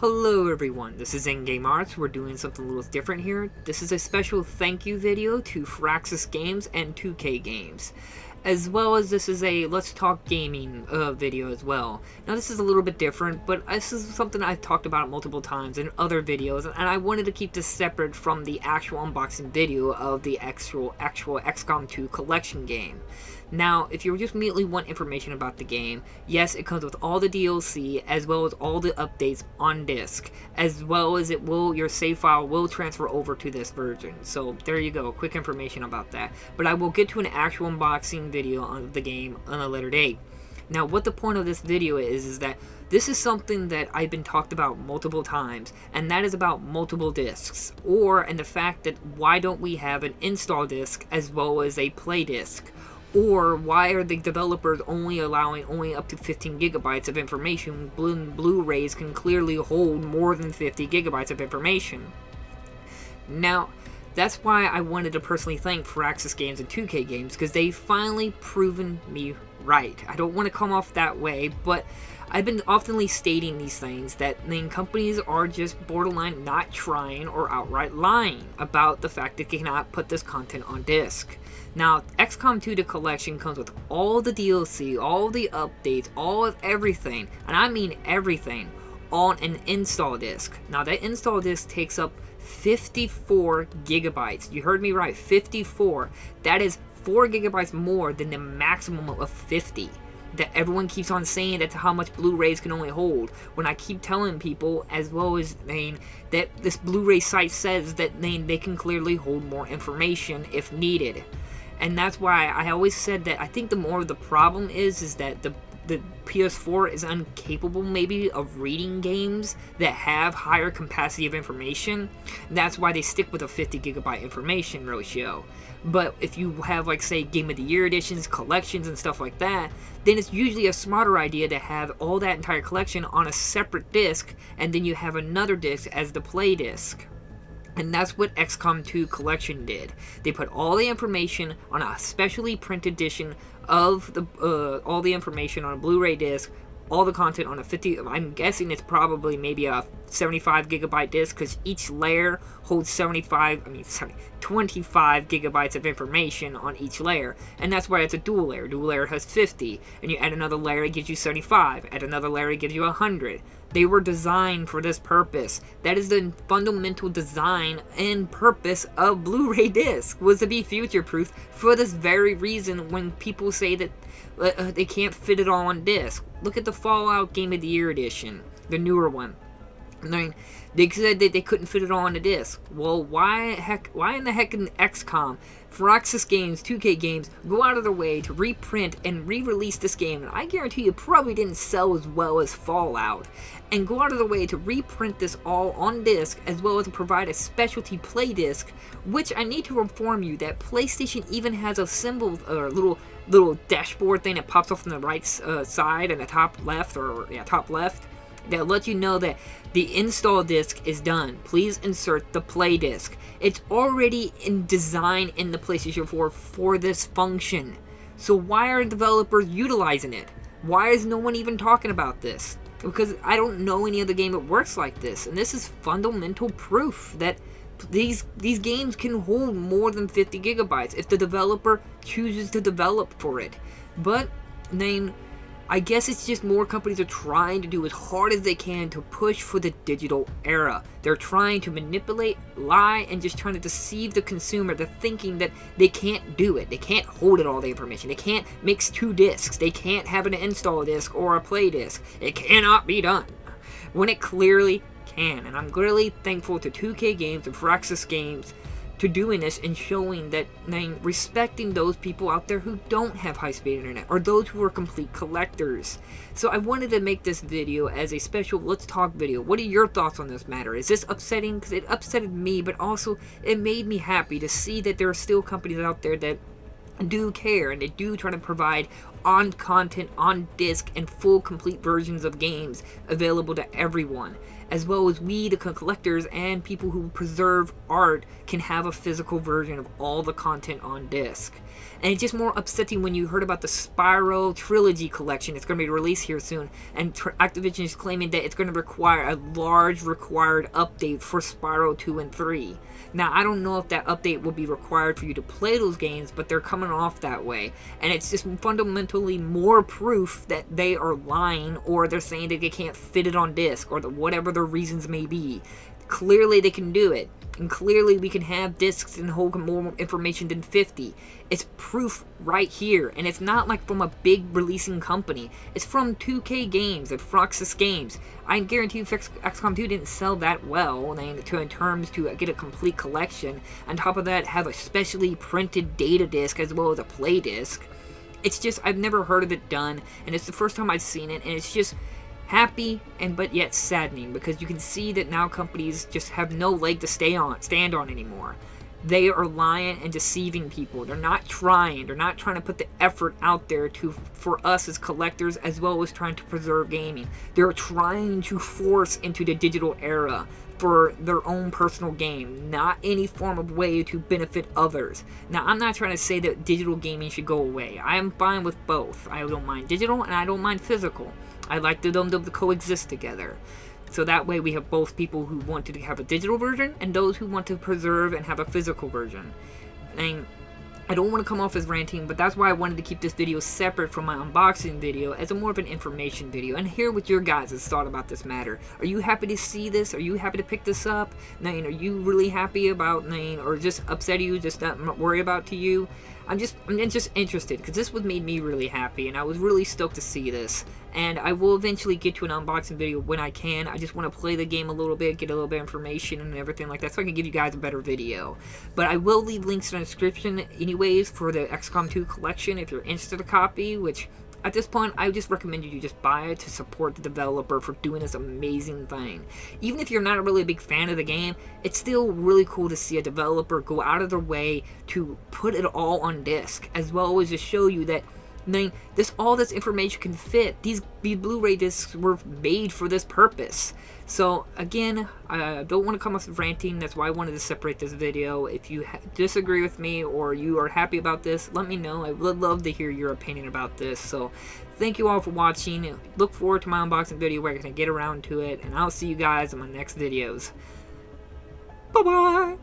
Hello everyone, this is In-Game Arts. We're doing something a little different here. This is a special thank you video to Firaxis Games and 2K Games. As well as this is a Let's Talk Gaming video as well. Now this is a little bit different, but this is something I've talked about multiple times in other videos, and I wanted to keep this separate from the actual unboxing video of the actual XCOM 2 collection game. Now, if you just immediately want information about the game, yes, it comes with all the DLC, as well as all the updates on disc, as well as your save file will transfer over to this version. So there you go, quick information about that. But I will get to an actual unboxing video of the game on a later date. Now, what the point of this video is that this is something that I've been talked about multiple times, and that is about multiple discs, and the fact that why don't we have an install disc as well as a play disc? Or why are the developers only allowing up to 15 gigabytes of information when Blu-rays can clearly hold more than 50 gigabytes of information? Now, that's why I wanted to personally thank Firaxis Games and 2K Games, because they've finally proven me right. I don't want to come off that way, but I've been oftenly stating these things, that companies are just borderline not trying or outright lying about the fact that they cannot put this content on disc. Now, XCOM 2 The Collection comes with all the DLC, all the updates, all of everything, and I mean everything, on an install disc. Now, that install disc takes up 54 gigabytes. You heard me right, 54. That is 4 gigabytes more than the maximum of 50. That everyone keeps on saying that's how much Blu-rays can only hold, when I keep telling people, as well as that this Blu-ray site says that they can clearly hold more information if needed. And that's why I always said that I think the more the problem is that the PS4 is incapable maybe of reading games that have higher capacity of information. That's why they stick with a 50 gigabyte information ratio. But if you have, like, say, Game of the Year editions, collections, and stuff like that, then it's usually a smarter idea to have all that entire collection on a separate disc, and then you have another disc as the play disc. And that's what XCOM 2 Collection did. They put all the information on a specially printed edition of all the information on a Blu-ray disc, all the content on a 50, I'm guessing it's probably maybe a 75 gigabyte disc, because each layer holds 25 gigabytes of information on each layer, and that's why it's a dual layer. Dual layer has 50, and you add another layer, it gives you 75, add another layer, it gives you 100. They were designed for this purpose. That is the fundamental design and purpose of Blu-ray disc, was to be future-proof for this very reason. When people say that they can't fit it all on disc, look at the Fallout Game of the Year edition, the newer one. They said that they couldn't fit it all on the disc. Well, why in the heck in XCOM, Firaxis Games, 2K Games go out of their way to reprint and re-release this game, and I guarantee you probably didn't sell as well as Fallout, and go out of their way to reprint this all on disc, as well as to provide a specialty play disc, which I need to inform you that PlayStation even has a symbol, or little dashboard thing that pops off on the right side and the top left, that lets you know that the install disc is done. Please insert the play disc. It's already in design in the PlayStation 4 for this function. So why are developers utilizing it? Why is no one even talking about this? Because I don't know any other game that works like this, and this is fundamental proof that these games can hold more than 50 gigabytes if the developer chooses to develop for it. But then I guess it's just more companies are trying to do as hard as they can to push for the digital era. They're trying to manipulate, lie, and just trying to deceive the consumer. They're thinking that they can't do it. They can't hold it all the information. They can't mix two discs. They can't have an install disc or a play disc. It cannot be done, when it clearly can. And I'm really thankful to 2K Games and Firaxis Games to doing this and showing that, respecting those people out there who don't have high-speed internet, or those who are complete collectors. So I wanted to make this video as a special Let's Talk video. What are your thoughts on this matter? Is this upsetting? Because it upsetted me, but also it made me happy to see that there are still companies out there that do care, and they do try to provide on content on disc and full complete versions of games available to everyone, as well as we, the collectors and people who preserve art, can have a physical version of all the content on disc. And it's just more upsetting when you heard about the Spyro Trilogy collection. It's going to be released here soon, and Activision is claiming that it's going to require a large required update for Spyro 2 and 3. Now, I don't know if that update will be required for you to play those games, but they're coming off that way. And it's just fundamentally more proof that they are lying, or they're saying that they can't fit it on disc, or whatever their reasons may be. Clearly they can do it, and clearly we can have discs and hold more information than 50. It's proof right here, and it's not like from a big releasing company. It's from 2K Games and Froxus Games. I guarantee you XCOM 2 didn't sell that well in terms to get a complete collection. On top of that, have a specially printed data disc as well as a play disc. It's just, I've never heard of it done, and it's the first time I've seen it, and it's just happy but yet saddening, because you can see that now companies just have no leg to stand on anymore. They are lying and deceiving people. They're not trying to put the effort out there for us as collectors, as well as trying to preserve gaming. They're trying to force into the digital era for their own personal gain, not any form of way to benefit others. Now, I'm not trying to say that digital gaming should go away. I am fine with both. I don't mind digital and I don't mind physical. I like them to coexist together. So that way we have both people who want to have a digital version and those who want to preserve and have a physical version. And I don't want to come off as ranting, but that's why I wanted to keep this video separate from my unboxing video as a more of an information video, and hear what your guys' thought about this matter. Are you happy to see this? Are you happy to pick this up? Are you really happy about, or just upset you, just not worried about to you? I'm just interested, because this would made me really happy, and I was really stoked to see this. And I will eventually get to an unboxing video when I can. I just want to play the game a little bit, get a little bit of information and everything like that, so I can give you guys a better video. But I will leave links in the description anyways for the XCOM 2 collection if you're interested in a copy, which at this point, I just recommend you just buy it to support the developer for doing this amazing thing. Even if you're not really a big fan of the game, it's still really cool to see a developer go out of their way to put it all on disc, as well as to show you that all this information can fit. These Blu-ray discs were made for this purpose. So again, I don't want to come off ranting. That's why I wanted to separate this video. If you disagree with me or you are happy about this, let me know. I would love to hear your opinion about this. So thank you all for watching. Look forward to my unboxing video where I can get around to it, and I'll see you guys in my next videos. Bye bye.